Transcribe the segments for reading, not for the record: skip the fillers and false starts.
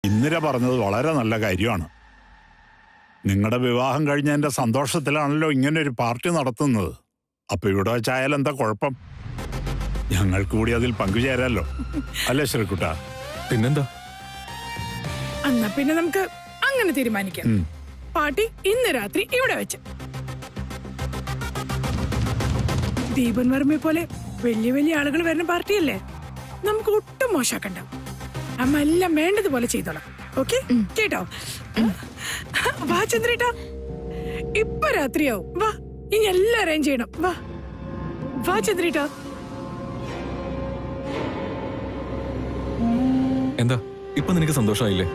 ഇന്ദിര പറഞ്ഞത് വളരെ നല്ല കാര്യമാണ്. നിങ്ങളുടെ വിവാഹം കഴിഞ്ഞതിന്റെ സന്തോഷത്തിലാണല്ലോ ഇങ്ങനെ ഒരു പാർട്ടി നടത്തുന്നത്. അപ്പൊ ഇവിടെ വെച്ചായാലും എന്താ കുഴപ്പം? ഞങ്ങൾക്ക് കൂടി അതിൽ പങ്കുചേരാലോ, അല്ലേ ശ്രീകുട്ട? പിന്നെന്താ? എന്നാ പിന്നെ നമുക്ക് അങ്ങനെ തീരുമാനിക്കാം. പാർട്ടി ഇന്ന് രാത്രി ഇവിടെ വെച്ച്. ദീപൻ വർമ്മയെ പോലെ വലിയ വലിയ ആളുകൾ വരുന്ന പാർട്ടിയല്ലേ, നമുക്ക് ഒട്ടും മോശാക്കണ്ട. അമ്മ എല്ലാം വേണ്ടതുപോലെ ചെയ്തോളാം. ഓക്കെ കേട്ടോ? വാ ചന്ദ്രേട്ടാ, ഇപ്പൊ രാത്രിയാവും. വാ, ഇനി എല്ലാം അറേഞ്ച് ചെയ്യണം. വാ വാ ചന്ദ്രേട്ടാ. എന്താ ഇപ്പൊ നിനക്ക് സന്തോഷമായില്ലേ?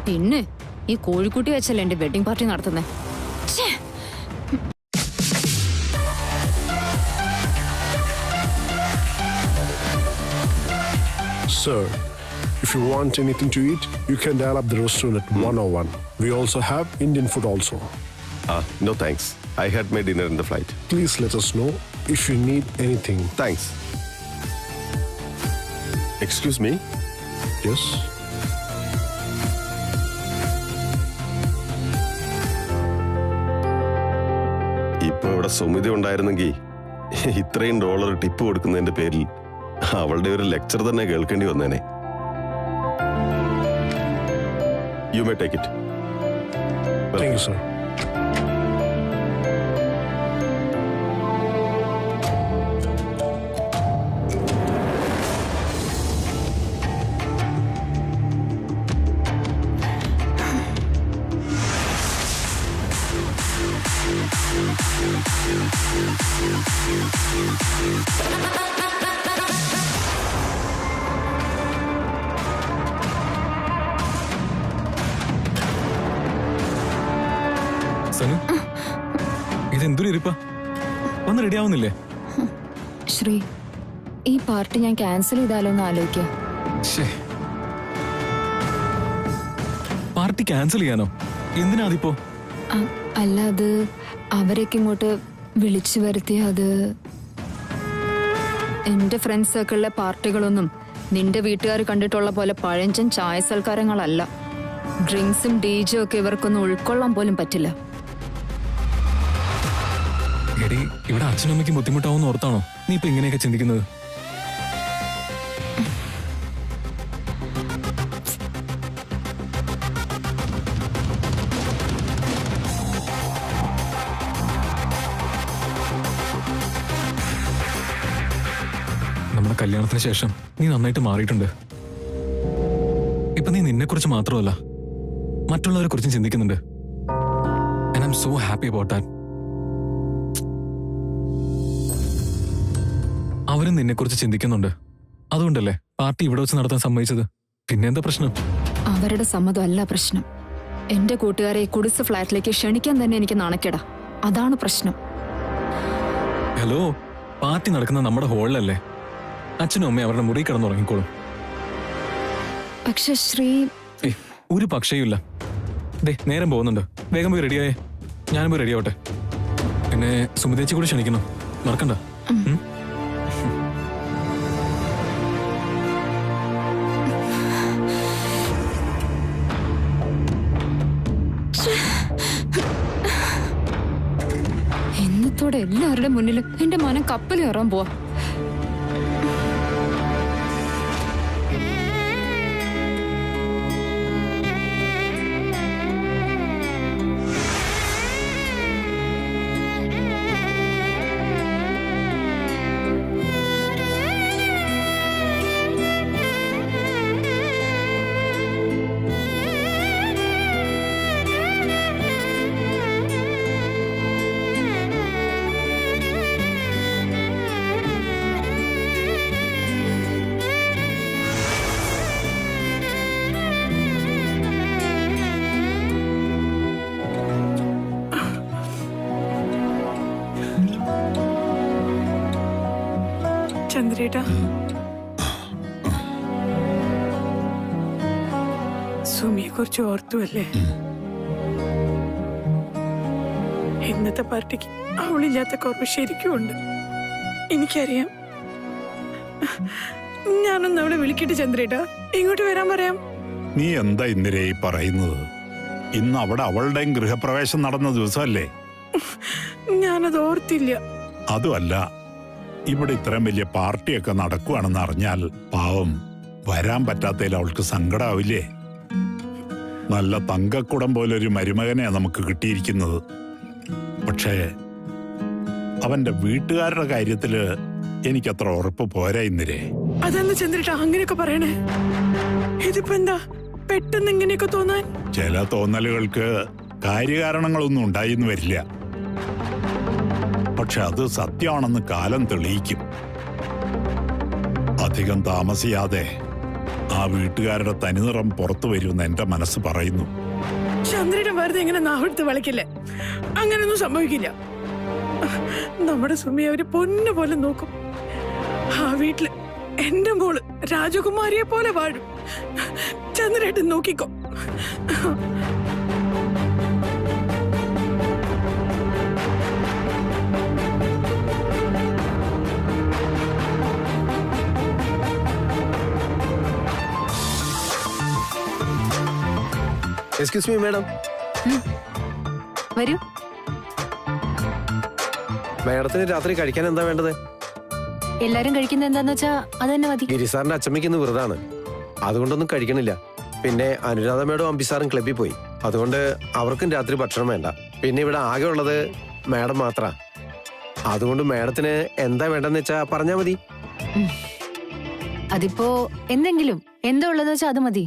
പിന്നെ ഈ കോഴിക്കുട്ടി വെച്ചല്ലേ എന്റെ വെഡിങ് പാർട്ടി നടത്തുന്നേ. Sir, if you want anything to eat, you can dial up the restaurant at 101. We also have Indian food also. No thanks. I had my dinner in the flight. Please let us know if you need anything. Thanks. Excuse me? Yes? ഇപ്പൊ ഇവിടെ സുമിത ഉണ്ടായിരുന്നെങ്കിൽ ഇത്രയും dollar tip കൊടുക്കുന്നതിന്റെ പേരിൽ അവളുടെ ഒരു lecture തന്നെ കേൾക്കേണ്ടി വന്നേനെ. You may take it. Thank you, sir. Sanu, ഇതെന്തൊരു ഇരിപ്പാ? ഒന്ന് റെഡി ആവുന്നില്ലേ? ശ്രീ, ഈ പാർട്ടി ഞാൻ ക്യാൻസൽ ചെയ്താലോ എന്ന് ആലോചിക്കാം. പാർട്ടി ക്യാൻസൽ ചെയ്യാനോ? എന്തിനാ അതിപ്പോ? അല്ല, അത് അവരൊക്കെ ഇങ്ങോട്ട് വിളിച്ചു വരുത്തിയ അത് എന്റെ ഫ്രണ്ട് സർക്കിളിലെ പാർട്ടികളൊന്നും നിന്റെ വീട്ടുകാർ കണ്ടിട്ടുള്ള പോലെ പഴഞ്ചൻ ചായ സൽക്കാരങ്ങളല്ല. ഡ്രിങ്ക്സും ഡീജും ഒക്കെ ഇവർക്കൊന്നും ഉൾക്കൊള്ളാൻ പോലും പറ്റില്ല. എടി, ഇവിടെ അച്ഛനും അമ്മയ്ക്കും ബുദ്ധിമുട്ടാവുന്ന ഓർത്താണോ നീ ഇപ്പൊ ഇങ്ങനെയൊക്കെ ചിന്തിക്കുന്നത്? നമ്മുടെ കല്യാണത്തിന് ശേഷം നീ നന്നായിട്ട് മാറിയിട്ടുണ്ട്. ഇപ്പൊ നീ നിന്നെ കുറിച്ച് മാത്രമല്ല മറ്റുള്ളവരെ കുറിച്ചും ചിന്തിക്കുന്നുണ്ട്. And I'm so happy about that. അവരും നിന്നെ കുറിച്ച് ചിന്തിക്കുന്നുണ്ട്. അതുകൊണ്ടല്ലേ പാർട്ടി ഇവിടെ വെച്ച് നടത്താൻ സമ്മതിച്ചത്. പിന്നെന്താ പ്രശ്നം? അവരുടെ സമ്മതമല്ല പ്രശ്നം. എന്റെ കൂട്ടുകാരെ കുടിസ് ഫ്ലാറ്റിലേക്ക് ക്ഷണിക്കാൻ തന്നെ എനിക്ക് നാണക്കേടാ. അതാണ് പ്രശ്നം. ഹലോ, പാർട്ടി നടക്കുന്ന നമ്മുടെ ഹോളിലല്ലേ. അച്ഛനും അമ്മയും അവരുടെ മുറി കിടന്നുറങ്ങിക്കോളും. പക്ഷെ ശ്രീ, ഒരു പക്ഷേയുമില്ല. നേരം പോകുന്നുണ്ട്. വേഗം പോയി റെഡിയായേ. ഞാനും പോയി റെഡി ആവട്ടെ. പിന്നെ സുമിതേച്ചി കൂടി ക്ഷണിക്കണം, മറക്കണ്ട. ഇന്നത്തോടെ എല്ലാവരുടെ മുന്നിലും എന്റെ മനം കപ്പൽ കയറാൻ പോവാ. ചന്ദ്രേട്ടാ, സുമിയെ കുറിച്ച് ഓർത്തുവല്ലേ? ഇന്നത്തെ പാർട്ടിക്ക് അവളില്ലാത്ത കുറവ് ശരിക്കും ഉണ്ട്. എനിക്കറിയാം. ഞാനൊന്ന് അവളെ വിളിക്കട്ടെ ചന്ദ്രേട്ടാ, ഇങ്ങോട്ട് വരാൻ പറയാം. നീ എന്താ ഇന്ദിരേ ഈ പറയുന്നത്? ഇന്ന് അവിടെ അവളുടെയും ഗൃഹപ്രവേശം നടന്ന ദിവസമല്ലേ? ഞാനത് ഓർത്തില്ല. അതുമല്ല, ഇവിടെ ഇത്രയും വലിയ പാർട്ടിയൊക്കെ നടക്കുവാണെന്ന് അറിഞ്ഞാൽ പാവം വരാൻ പറ്റാത്തതിൽ അവൾക്ക് സങ്കടാവില്ലേ? നല്ല തങ്കക്കുടം പോലൊരു മരുമകനെ നമുക്ക് കിട്ടിയിരിക്കുന്നത്. പക്ഷേ അവന്റെ വീട്ടുകാരുടെ കാര്യത്തില് എനിക്കത്ര ഉറപ്പ് പോരാ ഇന്ദിരേ. അതെന്താ ചന്ദ്രേട്ടാ അങ്ങനെയൊക്കെ പറയണേ? ഇതിപ്പോ എന്താ പെട്ടെന്ന് ഇങ്ങനെയൊക്കെ തോന്നാൻ? ചില തോന്നലുകൾക്ക് കാര്യകാരണങ്ങളൊന്നും ഉണ്ടായിന്ന് വരില്ല. പക്ഷെ അത് സത്യമാണെന്ന് കാലം തെളിയിക്കും. അധികം താമസിയാതെ ആ വീട്ടുകാരുടെ തനിനിറം പുറത്തു വരുമെന്ന് എന്റെ മനസ്സ് പറയുന്നു. ചന്ദ്രേട്ടൻ വെറുതെ ഇങ്ങനെ നാവെടുത്ത് വിളിക്കില്ലേ? അങ്ങനെയൊന്നും സംഭവിക്കില്ല. നമ്മുടെ സുമി അവര് പൊന്നു പോലെ നോക്കും. ആ വീട്ടില് എന്റെ മോള് രാജകുമാരിയെ പോലെ വാഴും. ചന്ദ്രേട്ടൻ നോക്കിക്കോ. Excuse me madam. വരൂ. മാഡത്തിന് രാത്രി കഴിക്കാൻ എന്താ വേണ്ടത്? എല്ലാരും കഴിക്കുന്നത് എന്താന്ന് വെച്ചാ അത് തന്നെ മതി. ഗിരിസാറിന്റെ അച്ചമ്മയ്ക്ക് ഇന്ന് വെറുതാണ്, അതുകൊണ്ടൊന്നും കഴിക്കണില്ല. പിന്നെ അനുരാധ മേഡം അംബിസാറും ക്ലബ്ബിൽ പോയി, അതുകൊണ്ട് അവർക്കും രാത്രി ഭക്ഷണം വേണ്ട. പിന്നെ ഇവിടെ ആകെ ഉള്ളത് മാഡം മാത്ര. അതുകൊണ്ട് മാഡത്തിന് എന്താ വേണ്ടെന്ന് വെച്ചാ പറഞ്ഞാ മതി. അതിപ്പോ എന്തെങ്കിലും എന്താ ഉള്ളതെന്ന് വെച്ചാ അത് മതി.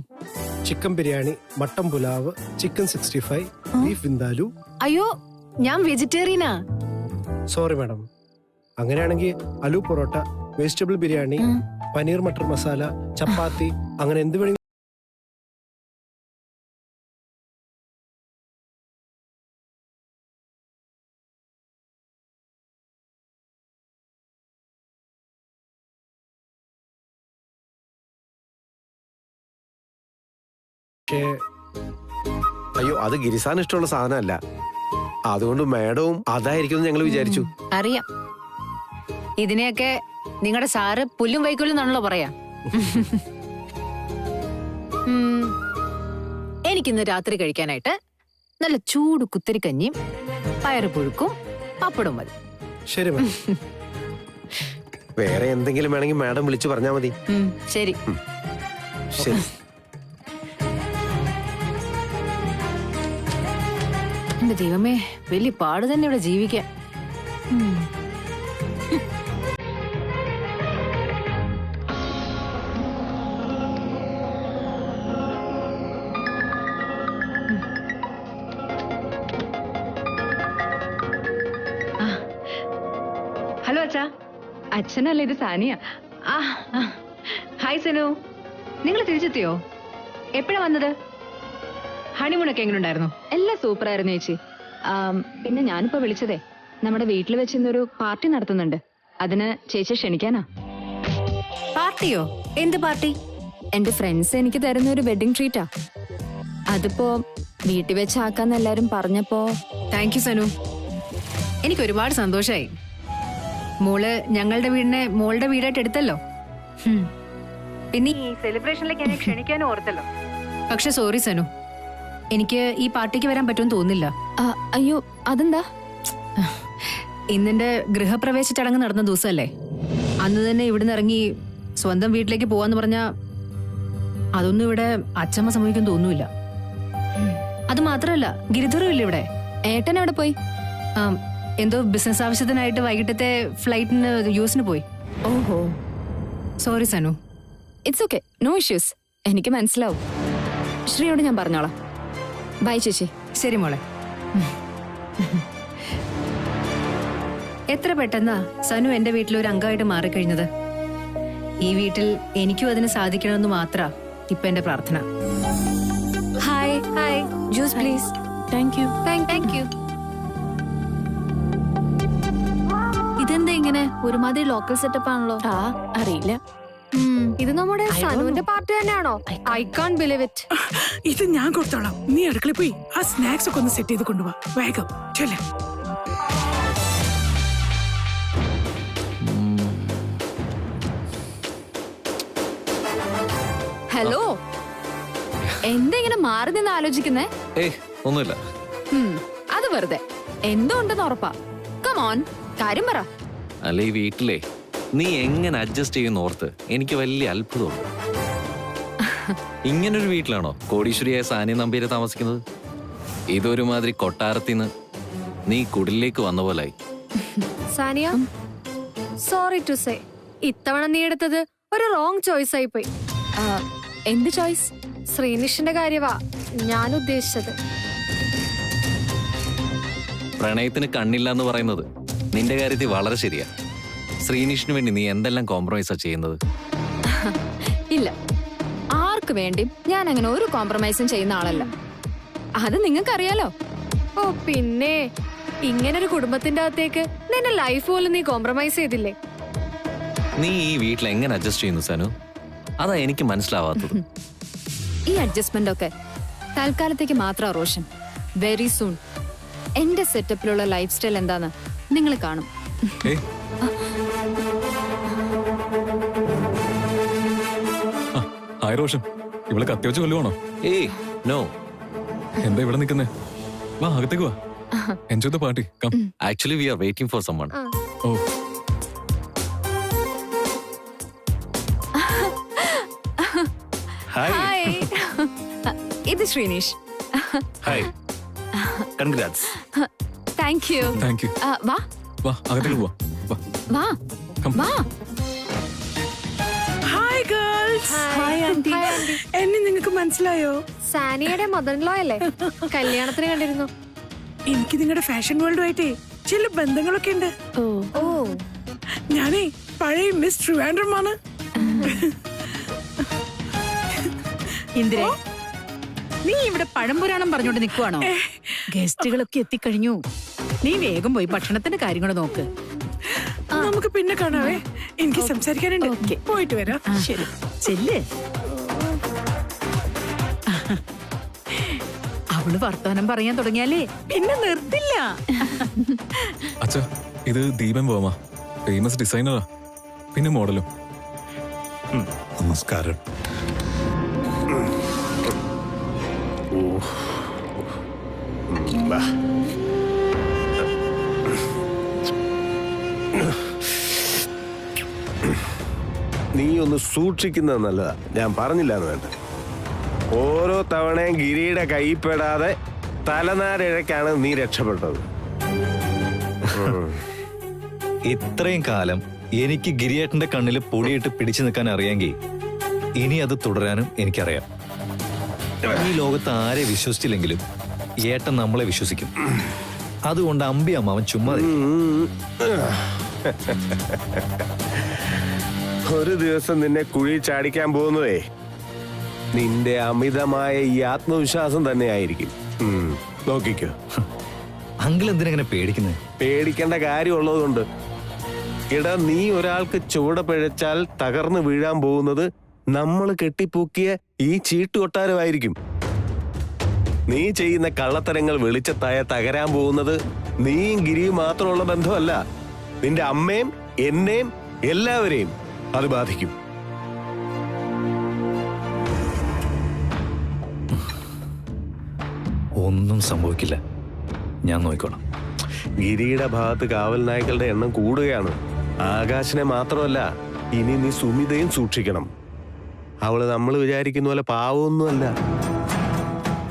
Chicken biryani, mutton pulao, chicken 65, beef vindaloo. അയ്യോ, ഞാൻ വെജിറ്റേറിയനാ. Sorry madam. അങ്ങനെയാണെങ്കിൽ അലു പൊറോട്ട, വെജിറ്റബിൾ ബിരിയാണി, പനീർ മട്ടർ മസാല, ചപ്പാത്തി, അങ്ങനെ എന്ത് വേണമെങ്കിലും. അയ്യോ, അത് ഗിരിസാറിന് ഇഷ്ടമുള്ള സാധനമല്ല, അതുകൊണ്ട് മാഡവും അതായിരിക്കും ഞങ്ങൾ വിചാരിച്ചു. അറിയാം, ഇതിനെയൊക്കെ നിങ്ങളുടെ സാറ് പുല്ലും വൈക്കോലും എന്നാണല്ലോ പറയാ. എനിക്കിന്ന് രാത്രി കഴിക്കാനായിട്ട് നല്ല ചൂട് കുത്തരിക്കഞ്ഞിയും പയറ് പുഴുക്കും പപ്പടും മതി. ശരി മാഡം. വേറെ എന്തെങ്കിലും വേണമെങ്കിൽ മാഡം വിളിച്ചു പറഞ്ഞാൽ മതി. ശരി. ശരി. എന്റെ ദൈവമേ, വലിയ പാട് തന്നെ ഇവിടെ ജീവിക്കാൻ. ഹലോ അച്ഛാ. അച്ഛനല്ല, ഇത് സാനിയ. ഹായ് സനു, നിങ്ങൾ തിരിച്ചെത്തിയോ? എപ്പോഴാ വന്നത്? ഹണിമൂണൊക്കെ എങ്ങനെ ഉണ്ടായിരുന്നു? എല്ലാം സൂപ്പർ ആയിരുന്നു ചേച്ചി. പിന്നെ ഞാനിപ്പോ വിളിച്ചതേ, നമ്മുടെ വീട്ടിൽ വെച്ച് ഇന്നൊരു പാർട്ടി നടത്തുന്നുണ്ട്. അതിന് ചേച്ചി ക്ഷണിക്കാനാ. പാർട്ടിയോ? എന്ത് പാർട്ടി? എന്റെ ഫ്രണ്ട്സ് എനിക്ക് തരുന്ന ഒരു വെഡിങ് ട്രീറ്റാ. അതിപ്പോ വീട്ടിൽ വെച്ചാക്കാന്ന് എല്ലാരും പറഞ്ഞപ്പോ. താങ്ക് യു സനു, എനിക്ക് ഒരുപാട് സന്തോഷായി. മോള് ഞങ്ങളുടെ വീടിനെ മോളുടെ വീടായിട്ട് എടുത്തല്ലോ. പിന്നെ ഈ സെലിബ്രേഷനിലേക്ക് എന്നെ ക്ഷണിക്കാനും ഓർത്തല്ലോ. പക്ഷെ സോറി സനു, എനിക്ക് ഈ പാർട്ടിക്ക് വരാൻ പറ്റുമെന്ന് തോന്നുന്നില്ല. അയ്യോ, അതെന്താ? ഇന്നെന്റെ ഗൃഹപ്രവേശ ചടങ്ങ് നടന്ന ദിവസമല്ലേ. അന്ന് തന്നെ ഇവിടുന്ന് ഇറങ്ങി സ്വന്തം വീട്ടിലേക്ക് പോവാന്ന് പറഞ്ഞാ അതൊന്നും ഇവിടെ അച്ഛമ്മ സമ്മതിക്കും തോന്നുന്നില്ല. അത് മാത്രമല്ല, ഗിരിധറും ഇല്ല ഇവിടെ. ഏട്ടൻ അവിടെ പോയി? എന്തോ ബിസിനസ് ആവശ്യത്തിനായിട്ട് വൈകിട്ടത്തെ ഫ്ലൈറ്റിന് യുഎസിന് പോയി. ഓഹോ, sorry Sanu. It's okay, no issues. എനിക്ക് മനസ്സിലാവും. ശ്രീയോട് ഞാൻ പറഞ്ഞോളാം. ബൈ ചേച്ചി. ശരി മോളെ. എത്ര പെട്ടെന്നാ സനു എന്റെ വീട്ടിൽ ഒരു അംഗമായിട്ട് മാറിക്കഴിഞ്ഞത്. ഈ വീട്ടിൽ എനിക്കും അതിന് സാധിക്കണമെന്ന് മാത്ര ഇപ്പൊ എന്റെ പ്രാർത്ഥന. Hi. Hi. Juice please. Thank you. Thank you. ഇതെന്താ ഇങ്ങനെ ഒരുമാതിരി ലോക്കൽ സെറ്റപ്പ് ആണല്ലോ? അറിയില്ല. ഇത് നമ്മുടെ സനുവിന്റെ പാർട്ടി തന്നെയാണോ? I can believe it. ഇത് ഞാൻ കൊടുത്തോളാം. നീ അടുക്കളയിൽ പോയി ആ സ്നാക്സ് ഒക്കെ ഒന്ന് സെറ്റ് ചെയ്ത് കൊണ്ടുപോവാ. വേഗം ചെല്ലേ. എന്താ ഇങ്ങനെ മാറി നിന്ന് ആലോചിക്കുന്നേ? ഏയ് ഒന്നുമില്ല. അത് വെറുതെ. എന്തോ ഉണ്ടെന്ന് ഉറപ്പാ. കമോൺ, കാര്യം പറ. അല്ല, ഈ വീട്ടിലെ നീ എങ്ങനെ അഡ്ജസ്റ്റ് ചെയ്യുന്ന ഓർത്ത് എനിക്ക് വലിയ അത്ഭുതമുണ്ട്. ഇങ്ങനൊരു വീട്ടിലാണോ കോടീശ്വരിയായ സാനി നമ്പീര് താമസിക്കുന്നത്? ഇതൊരുമാതിരി കൊട്ടാരത്തിന്ന് നീ കുടിലേക്ക് വന്ന പോലായി. സാനിയ, സോറി ടു സേ, ഇത്തവണ നീ എടുത്തത് ഒരു റോങ് ചോയ്സ് ആയി പോയി. എന്ത് ചോയ്സ്? ശ്രീനിഷിന്റെ കാര്യവാ ഞാൻ ഉദ്ദേശിച്ചത്. പ്രണയത്തിന് കണ്ണില്ല എന്ന് പറയുന്നത് നിന്റെ കാര്യത്തിൽ വളരെ ശരിയാ. ശ്രീനിഷിന് വേണ്ടി നീ എന്തെല്ലാം കോംപ്രമൈസാ ചെയ്യുന്നത്? ഇല്ല, ആർക്ക് വേണ്ടിയും ഞാൻ അങ്ങനെ ഒരു കോംപ്രമൈസും ചെയ്യുന്ന ആളല്ല. അത് നിങ്ങൾക്കറിയാലോ. ഓ പിന്നെ, ഇങ്ങനൊരു കുടുംബത്തിന്റെ അകത്തേക്ക് നിന്റെ ലൈഫ് പോലും നീ കോംപ്രമൈസ് ചെയ്തില്ലേ? നീ ഈ വീട്ടിൽ എങ്ങനെ അഡ്ജസ്റ്റ് ചെയ്യുന്നു സനു? അതാ എനിക്ക് മനസ്സിലാവാത്തത്. ഈ അഡ്ജസ്റ്റ്മെന്റ് ഒക്കെ തൽക്കാലത്തേക്ക് മാത്രം റോഷൻ. വെരി സൂൺ എന്റെ സെറ്റപ്പിലുള്ള ലൈഫ് സ്റ്റൈൽ എന്താന്ന് നിങ്ങൾ കാണും. ഏയ്, ഹായ് റോഷൻ, ഇവിടെ കത്തി വെച്ച് കൊല്ലുവാണോ? ഏയ് നോ. എന്താ ഇവിടെ നിൽക്കുന്നേ? വാ, അകത്തേക്ക് വാ. Enjoy the party. Come. Actually we are waiting for സമ്മൺ. ഓ, ഹായ്. ഇത് Sreenish. Hi, congrats. Thank you. Thank you. വാ വാ, അകത്തേക്ക് പോവാ. വാ. വാ Come. വാ. Hi girls. Hi aunty. എന്നെ നിങ്ങൾക്ക് മനസ്സിലായോ? സാനിയുടെ മദർ-ഇൻ-ലോ അല്ലേ? കല്യാണത്തിന് കണ്ടിരുന്നു. എനിക്ക് നിങ്ങളുടെ ഫാഷൻ വേൾഡുമായിട്ടേ ചില ബന്ധങ്ങളൊക്കെ ഉണ്ട്. ഓ, ഞാനേ പഴയ മിസ് ട്രിവാൻഡ്രമാണ്. ഇന്ദിരേ, നീ ഇവിടെ പഴംപുരാണം പറഞ്ഞോണ്ട് നിൽക്കുവാണോ? ഗസ്റ്റുകളൊക്കെ എത്തിക്കഴിഞ്ഞു. നീ വേഗം പോയി ഭക്ഷണത്തിന്റെ കാര്യങ്ങൾ നോക്ക്. നമുക്ക് പിന്നെ കാണാവേ. എനിക്ക് സംസാരിക്കാനുണ്ട്. പോയിട്ട് വരാം. ശരി, ചെല്ല്. അവള് വർത്തമാനം പറയാൻ തുടങ്ങിയാലേ പിന്നെ നിർത്തില്ല. അച്ഛാ, ഇത് ദീപൻ പോവാ, ഫേമസ് ഡിസൈനറാ, പിന്നെ മോഡലും. നമസ്കാരം. നീ ഒന്ന് സൂക്ഷിക്കുന്നത് നല്ലതാ. ഞാൻ പറഞ്ഞില്ല എന്ന് വേണ്ട. ഓരോ തവണയും ഗിരിയുടെ കൈപ്പെടാതെ തലനാരിഴക്കാണ് നീ രക്ഷപ്പെട്ടത്. ഇത്രയും കാലം എനിക്ക് ഗിരിയേട്ടന്റെ കണ്ണിൽ പൊടിയിട്ട് പിടിച്ചു നിൽക്കാൻ അറിയാമെങ്കിൽ ഇനി അത് തുടരാനും എനിക്കറിയാം. ഈ ലോകത്ത് ആരെ വിശ്വസിച്ചില്ലെങ്കിലും ഏട്ടൻ നമ്മളെ വിശ്വസിക്കും. അതുകൊണ്ട് അമ്പി അമ്മാവൻ ചുമ്മാ ഒരു ദിവസം നിന്നെ കുഴി ചാടിക്കാൻ പോകുന്നതേ നിന്റെ അമിതമായ ഈ ആത്മവിശ്വാസം തന്നെ ആയിരിക്കും. നോക്കിക്കോ. അങ്കിൾ എന്തിനെങ്ങനെ പേടിക്കുന്നത്? പേടിക്കേണ്ട കാര്യമുള്ളതുകൊണ്ട്. ഇടാ, നീ ഒരാൾക്ക് ചുവട് പിഴച്ചാൽ തകർന്നു വീഴാൻ പോകുന്നത് നമ്മൾ കെട്ടിപ്പൂക്കിയ ഈ ചീട്ടുകൊട്ടാരമായിരിക്കും. നീ ചെയ്യുന്ന കള്ളത്തരങ്ങൾ വെളിച്ചത്തായ തകരാൻ പോകുന്നത് നീയും ഗിരിയും മാത്രമുള്ള ബന്ധമല്ല, നിന്റെ അമ്മയും എന്നെയും എല്ലാവരെയും അത് ബാധിക്കും. ഒന്നും സംഭവിക്കില്ല, ഞാൻ നോക്കിക്കോളാം. ഗിരിയുടെ ഭാഗത്ത് കാവൽ നായ്ക്കളുടെ എണ്ണം കൂടുകയാണ്. ആകാശിനെ മാത്രമല്ല, ഇനി നീ സുമിതയും സൂക്ഷിക്കണം. അവള് നമ്മൾ വിചാരിക്കുന്ന പോലെ പാവമൊന്നുമല്ല.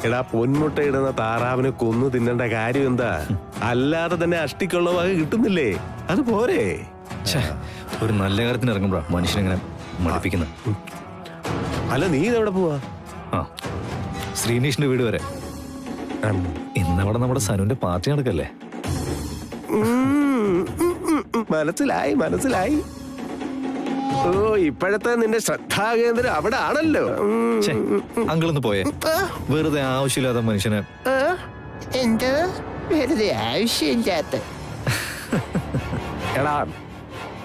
എടാ, പൊന്മുട്ടയിടുന്ന താറാവിനെ കൊന്നു തിന്നേണ്ട കാര്യം എന്താ? അല്ലാതെ തന്നെ അഷ്ടിക്കുള്ള വക കിട്ടുന്നില്ലേ? അത് പോരെ. ഒരു നല്ല കാര്യത്തിന് ഇറങ്ങുമ്പോഴാ മനുഷ്യനെങ്ങനെ മടുപ്പിക്കുന്നത്. അല്ല, നീ ഇതെവിടെ പോവാ? ആ, ശ്രീനീഷിന്റെ വീട് വരെ. ഇന്നവിടെ നമ്മുടെ സനുവിന്റെ പാർട്ടി നടക്കല്ലേ? മനസ്സിലായി മനസ്സിലായി. ഓ, ഇപ്പോഴത്തെ നിന്റെ ശ്രദ്ധാകേന്ദ്രം അവിടെ ആണല്ലോ. അങ്കിളൊന്ന് പോയേ. വെറുതെ ആവശ്യമില്ലാത്ത മനുഷ്യനെ. എന്തോ വെറുതെ ആവശ്യമില്ലാത്ത. എടാ,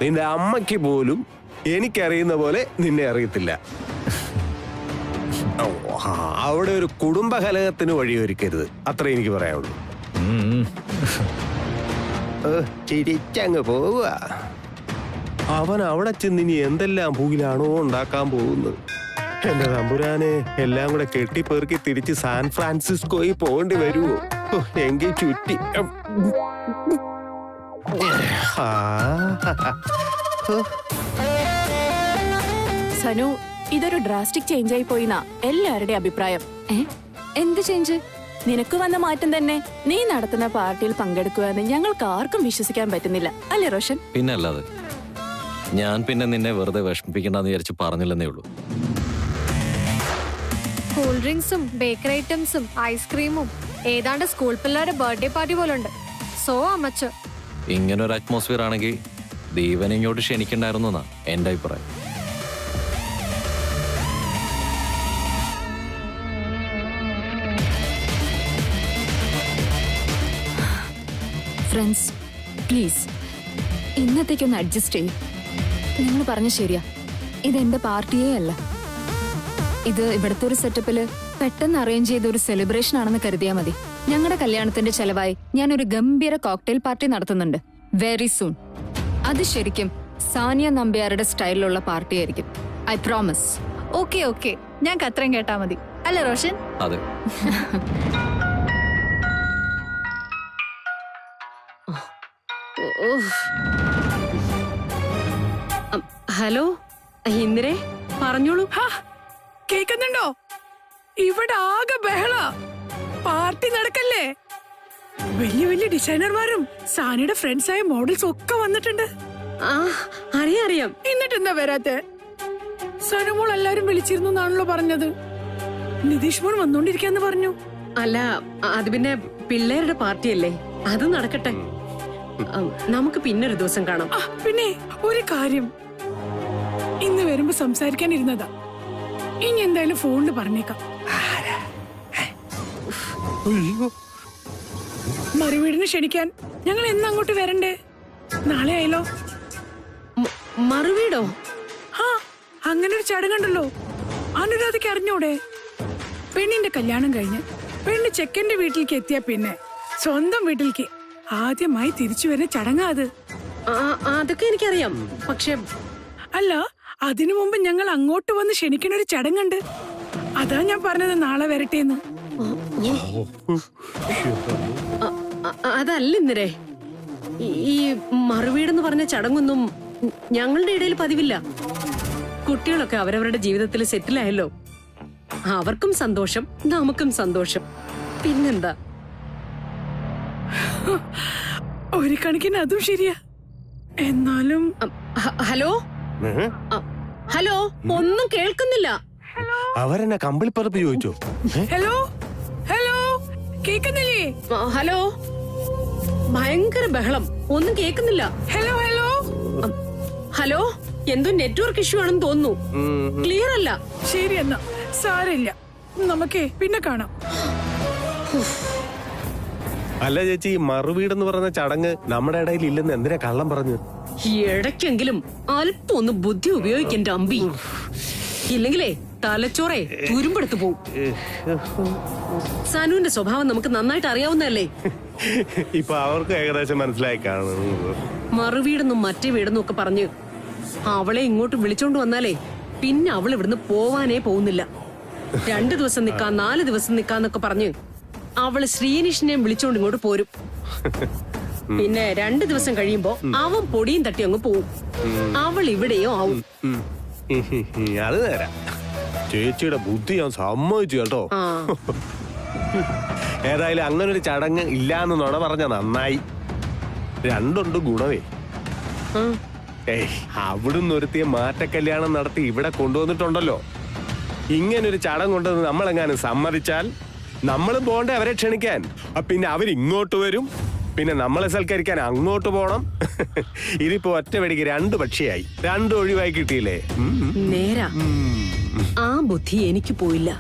നിന്റെ അമ്മയ്ക്ക് പോലും എനിക്കറിയുന്ന പോലെ നിന്നെ അറിയത്തില്ല. അവിടെ ഒരു കുടുംബകലഹത്തിന് വഴിയൊരുക്കരുത്, അത്ര എനിക്ക് പറയാനുള്ളൂ. ചിരിച്ചങ്ങ് പോവുക. അവൻ അവിടെ ചെന്ന് ഇനി എന്തെല്ലാം പൂകിലാണോ ഉണ്ടാക്കാൻ പോകുന്നത്. എന്റെ തമ്പുരാനെ എല്ലാം കൂടെ കെട്ടിപ്പെറുക്കി തിരിച്ച് സാൻ ഫ്രാൻസിസ്കോയിൽ പോകേണ്ടി വരുമോ? എങ്കിൽ ചുറ്റി സനു, ഇതൊരു ഡ്രാസ്റ്റിക് ചേഞ്ച് ആയി പോയിന്നാ എല്ലാവരുടെയും അഭിപ്രായം. എന്ത് ചേഞ്ച്? നിനക്ക് വന്ന മാറ്റം തന്നെ. നീ നടത്തുന്ന പാർട്ടിയിൽ പങ്കെടുക്കുക എന്ന് ഞങ്ങൾക്ക് ആർക്കും വിശ്വസിക്കാൻ പറ്റുന്നില്ല, അല്ലേ റോഷൻ? പിന്നെ അല്ലാതെ. ഞാൻ പിന്നെ നിന്നെ വെറുതെ വിഷമിപ്പിക്കണ്ടെന്ന് വിചാരിച്ച് പറഞ്ഞില്ലെന്നേ ഉള്ളൂ. കൂൾ ഡ്രിങ്ക്സും ബേക്കറി ഐറ്റംസും ഐസ്ക്രീമും ഏതാണ്ട് സ്കൂൾ പിള്ളേരുടെ ബർത്ത്ഡേ പാർട്ടി പോലുണ്ട്. സോ അമച്ച. ഇങ്ങനൊരു അറ്റ്മോസ്ഫിയർ ആണെങ്കിൽ ദീപനെ ഇങ്ങോട്ട് ക്ഷണിക്കണ്ടായിരുന്നു എന്നാ എന്റെ അഭിപ്രായം. ഫ്രണ്ട്സ്, പ്ലീസ് ഇന്നത്തേക്കൊന്ന് അഡ്ജസ്റ്റ് ചെയ്യും. നിങ്ങൾ പറഞ്ഞ ശരിയാ, ഇതെന്റെ പാർട്ടിയേ അല്ല. ഇത് ഇവിടുത്തെ ഒരു സെറ്റപ്പില് പെട്ടെന്ന് അറേഞ്ച് ചെയ്ത ഒരു സെലിബ്രേഷൻ ആണെന്ന് കരുതിയാൽ മതി. ഞങ്ങളുടെ കല്യാണത്തിന്റെ ചെലവായി ഞാനൊരു ഗംഭീര കോക്ടെയിൽ പാർട്ടി നടത്തുന്നുണ്ട് വെരി സൂൺ. അത് ശരിക്കും സാനിയ നമ്പ്യാരുടെ സ്റ്റൈലിലുള്ള പാർട്ടി ആയിരിക്കും. I promise. ഓക്കെ ഓക്കെ, ഞങ്ങൾക്ക് അത്രയും കേട്ടാ മതി, അല്ലേ റോഷൻ? അതെ. ഹലോ ഇന്ദിരേ, പറഞ്ഞോളൂ. കേക്കുന്നുണ്ടോ? ഇവിടെ ആകെ ബഹള. പാർട്ടി നടക്കല്ലേ? വലിയ വലിയ ഡിസൈനർമാരും സാനിയുടെ ഫ്രണ്ട്സായ മോഡൽസ് ഒക്കെ വന്നിട്ടുണ്ട്. അറിയാം. എന്നിട്ട് എന്താ വരാത്തെ? സനുമോൾ എല്ലാരും വിളിച്ചിരുന്നു എന്നാണല്ലോ പറഞ്ഞത്. നിതീഷ് മോൾ വന്നോണ്ടിരിക്കാന്ന് പറഞ്ഞു. അല്ല, അത് പിന്നെ പിള്ളേരുടെ പാർട്ടിയല്ലേ, അത് നടക്കട്ടെ. നമുക്ക് പിന്നൊരു ദിവസം കാണാം. പിന്നെ ഒരു കാര്യം, ഇന്ന് വരുമ്പോ സംസാരിക്കാനിരുന്നതാ. ഇനി എന്തായാലും ഫോണില് പറഞ്ഞേക്കാം. മറുവീടിന് ക്ഷണിക്കാൻ ഞങ്ങൾ എന്ന് അങ്ങോട്ട് വരണ്ടേ? നാളെ ആയല്ലോ. മറുവീടോ? അങ്ങനെ ഒരു ചടങ്ങുണ്ടല്ലോ. അനുരാധയ്ക്ക് അറിഞ്ഞൂടെ? പെണ്ണിന്റെ കല്യാണം കഴിഞ്ഞ് പെണ്ണ് ചെക്കന്റെ വീട്ടിലേക്ക് എത്തിയ പിന്നെ സ്വന്തം വീട്ടിലേക്ക് ആദ്യമായി തിരിച്ചു വരുന്ന ചടങ്ങാ അത്. അതൊക്കെ എനിക്കറിയാം. പക്ഷെ അല്ല, അതിനു മുമ്പ് ഞങ്ങൾ അങ്ങോട്ട് വന്ന് ക്ഷണിക്കണ ഒരു ചടങ്ങുണ്ട്. അതാ ഞാൻ പറഞ്ഞത് നാളെ വരട്ടേന്ന്. അതല്ല ഇന്ദിരേ, ഈ മറുവീടെന്ന് പറഞ്ഞ ചടങ്ങൊന്നും ഞങ്ങളുടെ ഇടയിൽ പതിവില്ല. കുട്ടികളൊക്കെ അവരവരുടെ ജീവിതത്തിൽ സെറ്റിലായല്ലോ. അവർക്കും സന്തോഷം, നമുക്കും സന്തോഷം. പിന്നെന്താ? ഒരു കണക്കിന് അതും ശരിയാ. എന്നാലും ഹലോ ഹലോ, ഒന്നും കേൾക്കുന്നില്ല. അവരെന്നെ കമ്പിളിപ്പറപ്പ് ചോദിച്ചോ? ഹലോ ഹലോ, കേക്കുന്നില്ലേ? ഹലോ, ഭയങ്കര ബഹളം, ഒന്നും കേൾക്കുന്നില്ല. ഹലോ ഹലോ ഹലോ, എന്തോ നെറ്റ്വർക്ക് ഇഷ്യൂ ആണെന്ന് തോന്നുന്നു. ക്ലിയർ അല്ല. ശരി, എന്നാ സാരമില്ല, നമുക്കേ പിന്നെ കാണാം. അല്ല ചേച്ചി, മറുവീടെന്ന് പറഞ്ഞ ചടങ്ങ് നമ്മുടെ ഇടയിൽ ഇല്ലെന്ന് എന്തിനാ കള്ളം പറഞ്ഞു? ഇടയ്ക്കെങ്കിലും അല്പം ഒന്ന് ബുദ്ധി ഉപയോഗിക്കണ്ട അമ്പി, ഇല്ലെങ്കിലേ തലച്ചോറെ തുരുമ്പെടുത്തു പോവും. സനുവിന്റെ സ്വഭാവം നമുക്ക് നന്നായിട്ട് അറിയാവുന്നതല്ലേ. ഇപ്പൊ അവർക്ക് ഏകദേശം മനസ്സിലായി കാണുന്നു. മറുവീടെന്നും മറ്റേ വീടെന്നും ഒക്കെ പറഞ്ഞ് അവളെ ഇങ്ങോട്ട് വിളിച്ചോണ്ട് വന്നാലേ പിന്നെ അവൾ ഇവിടുന്ന് പോവാനേ പോകുന്നില്ല. 2 ദിവസം നിക്കാം, 4 ദിവസം നിക്കാന്നൊക്കെ പറഞ്ഞ് അവള് ശ്രീനിഷിനെയും വിളിച്ചോണ്ട് ഇങ്ങോട്ട് പോരും. പിന്നെ 2 ദിവസം കഴിയുമ്പോ അവൻ പൊടിയും തട്ടി അങ്ങ് പോവും. അവൾ ഇവിടെയോ ആവും. അത് നേരാ. ചേച്ചിയുടെ ബുദ്ധി ഞാൻ സമ്മതിച്ചു കേട്ടോ. ഏതായാലും അങ്ങനൊരു ചടങ്ങ് ഇല്ലാന്ന് നുണ പറഞ്ഞ നന്നായി. 2 ഗുണവേ. അവിടുന്ന് ഒരുത്തിയ മാറ്റക്കല്യാണം നടത്തി ഇവിടെ കൊണ്ടുവന്നിട്ടുണ്ടല്ലോ. ഇങ്ങനൊരു ചടങ്ങുണ്ടെന്ന് നമ്മളെങ്ങാനും സമ്മതിച്ചാൽ നമ്മളും പോണ്ടേ അവരെ ക്ഷണിക്കാൻ. പിന്നെ അവരിങ്ങോട്ട് വരും, പിന്നെ നമ്മളെ സൽക്കരിക്കാൻ അങ്ങോട്ട് പോണം. ഇതിപ്പോ ഒറ്റ വെടിക്ക് 2 പക്ഷിയായി. 2 ഒഴിവായി കിട്ടിയില്ലേ? നേരാ. ആ ബുദ്ധി എനിക്ക് പോയില്ല.